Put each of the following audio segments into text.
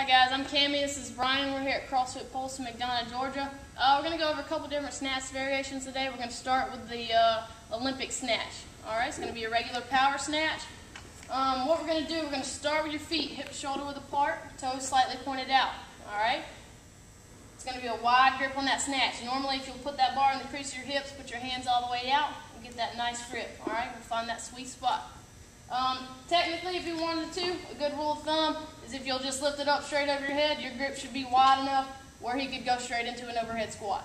Hi guys, I'm Cammie, this is Brian. We're here at CrossFit Pulse in McDonough, Georgia. We're going to go over a couple different snatch variations today. We're going to start with the Olympic snatch. Alright, it's going to be a regular power snatch. What we're going to do, we're going to start with your feet, hip shoulder width apart, toes slightly pointed out. Alright? It's going to be a wide grip on that snatch. Normally if you'll put that bar in the crease of your hips, put your hands all the way out, and get that nice grip. Alright, we'll find that sweet spot. Technically, if you wanted to, a good rule of thumb is if you'll just lift it up straight over your head, your grip should be wide enough where he could go straight into an overhead squat.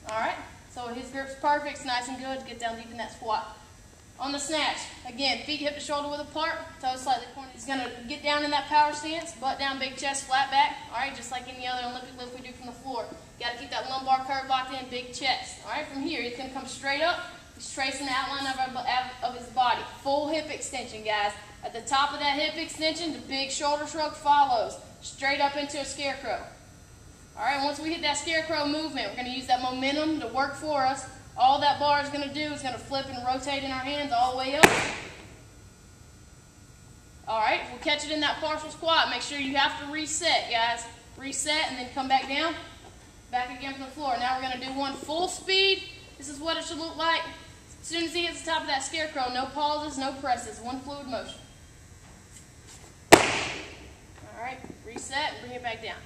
Alright, so his grip's perfect, it's nice and good to get down deep in that squat. On the snatch, again, feet hip to shoulder width apart, toes slightly pointed. He's going to get down in that power stance, butt down, big chest, flat back. Alright, just like any other Olympic lift we do from the floor. Got to keep that lumbar curve locked in, big chest. Alright, from here, he's going to come straight up. He's tracing the outline of his body. Full hip extension, guys. At the top of that hip extension, the big shoulder shrug follows. Straight up into a scarecrow. Alright, once we hit that scarecrow movement, we're going to use that momentum to work for us. All that bar is going to do is going to flip and rotate in our hands all the way up. Alright, we'll catch it in that partial squat. Make sure you have to reset, guys. Reset and then come back down. Back again from the floor. Now we're going to do one full speed. This is what it should look like. As soon as he hits the top of that scarecrow, no pauses, no presses, one fluid motion. Alright, reset and bring it back down.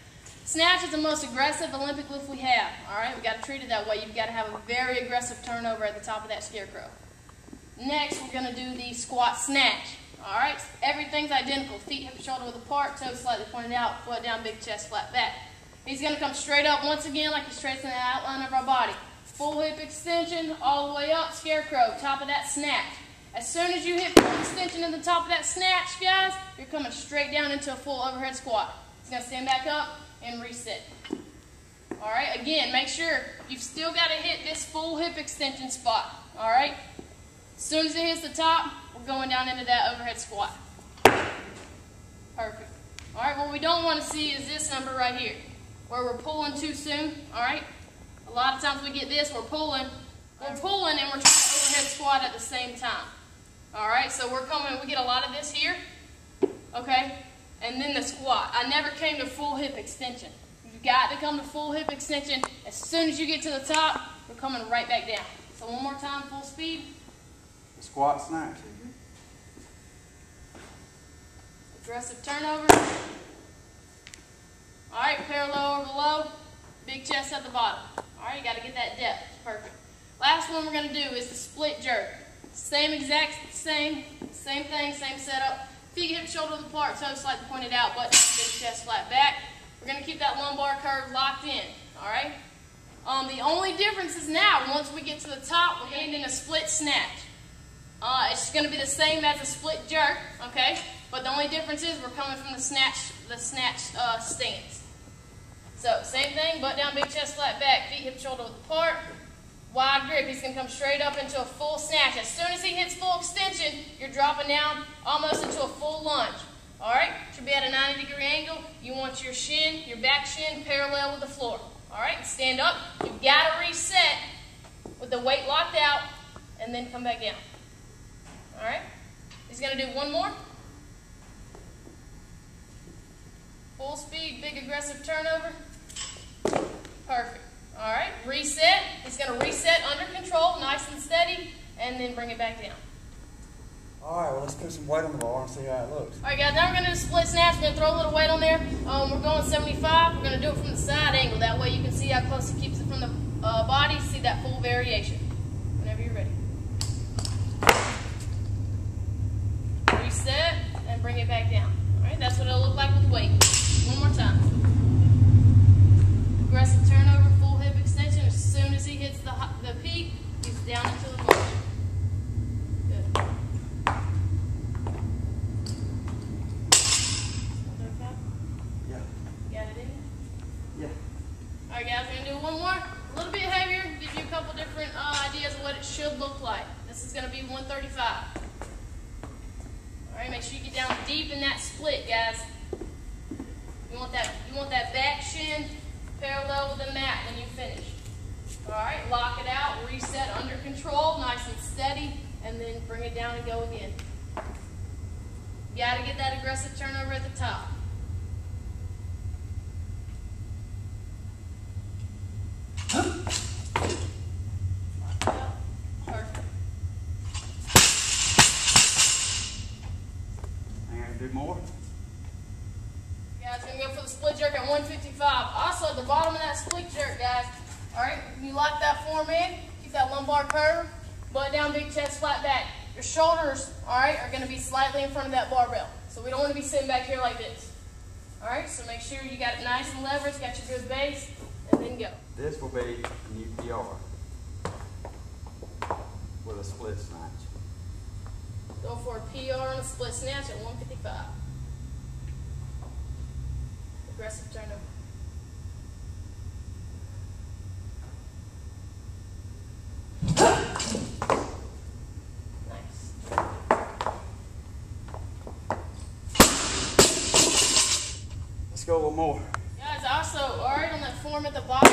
Snatch is the most aggressive Olympic lift we have. Alright, we've got to treat it that way. You've got to have a very aggressive turnover at the top of that scarecrow. Next, we're going to do the squat snatch. Alright, everything's identical. Feet hip shoulder width apart, toes slightly pointed out, foot down, big chest, flat back. He's going to come straight up once again like he's tracing the outline of our body. Full hip extension, all the way up, scarecrow, top of that snatch. As soon as you hit full extension in the top of that snatch, guys, you're coming straight down into a full overhead squat. He's going to stand back up and reset. Alright, again, make sure you've still got to hit this full hip extension spot. Alright, as soon as it hits the top, we're going down into that overhead squat. Perfect. Alright, what we don't want to see is this number right here, where we're pulling too soon. Alright. A lot of times we get this, we're pulling and we're trying to overhead squat at the same time. Alright, so we get a lot of this here, okay, and then the squat. I never came to full hip extension. You've got to come to full hip extension. As soon as you get to the top, we're coming right back down. So one more time, full speed. Squat snatch. Aggressive turnover. Alright, parallel or below, big chest at the bottom. Alright, you got to get that depth. Perfect. Last one we're going to do is the split jerk. Same thing, same setup. Feet hip shoulder width apart, toes slightly pointed out, butt down, big chest, flat back. We're going to keep that lumbar curve locked in. Alright? The only difference is now, once we get to the top, we're ending a split snatch. It's going to be the same as a split jerk, okay? But the only difference is we're coming from the snatch stance. So, same thing, butt down, big chest, flat back, feet hip shoulder width apart, wide grip. He's going to come straight up into a full snatch. As soon as he hits full extension, you're dropping down almost into a full lunge. Alright, should be at a 90-degree angle. You want your back shin parallel with the floor. Alright, stand up. You've got to reset with the weight locked out and then come back down. Alright, he's going to do one more. Full speed, big aggressive turnover. Perfect. Alright, reset. He's going to reset under control, nice and steady, and then bring it back down. Alright, well, let's put some weight on the bar and see how it looks. Alright guys, now we're going to do a split snatch. We're going to throw a little weight on there. We're going 75. We're going to do it from the side angle. That way you can see how close he keeps it from the body. See that full variation. Whenever you're ready. Reset and bring it back down. Alright, that's what it'll look like with weight. One more time. Aggressive turnover, full hip extension. As soon as he hits the peak, he's down into the lunge. Good. Yeah. Got it in? Yeah. Alright guys, we're going to do one more. A little bit heavier, give you a couple different ideas of what it should look like. This is going to be 135. Alright, make sure you get down deep in that split, guys. You want that back shin parallel with the mat when you finish. Alright, lock it out, reset under control, nice and steady, and then bring it down and go again. You got to get that aggressive turnover at the top. Gonna do more? Guys, we're gonna go for the split jerk at 155. Also, at the bottom of that split jerk, guys, all right, you lock that form in, keep that lumbar curve, butt down, big chest, flat back. Your shoulders, all right, are gonna be slightly in front of that barbell. So we don't want to be sitting back here like this. All right, so make sure you got it nice and leveraged, got your good base, and then go. This will be a new PR with a split snatch. Go for a PR and a split snatch at 155. Aggressive turnover. Nice. Let's go a little more. Guys, also, all right, on that form at the bottom,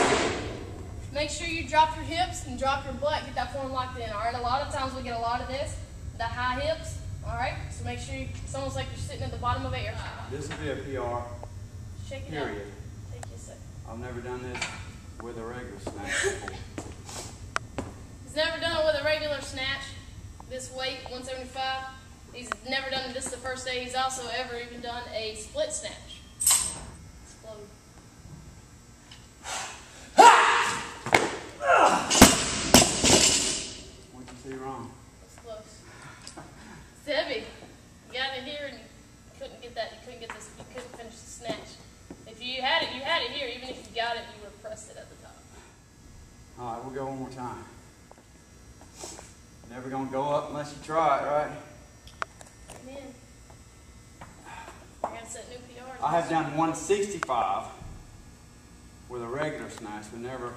make sure you drop your hips and drop your butt. Get that form locked in, all right? A lot of times we get a lot of this, the high hips, all right? So make sure it's almost like you're sitting at the bottom of air. This will be a PR, Shake it period. out. Take you a second. I've never done this with a regular snatch before. He's never done it with a regular snatch, this weight, 175. He's never done this the first day. He's also ever even done a split snatch. Explode. What'd you see wrong? That's close. It's heavy. You got it here and you couldn't get that. You couldn't get this. You couldn't finish the snatch. If you had it, you had it here. Even if you got it, you would have pressed it at the top. All right, we'll go one more time. Never gonna go up unless you try it, right? Amen. We're gonna set new PRs. I have done 165 with a regular snatch, but never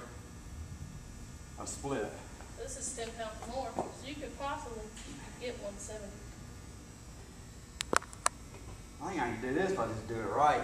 a split. This is 10 pounds more, so you could possibly get 170. I think I can do this if I just do it right.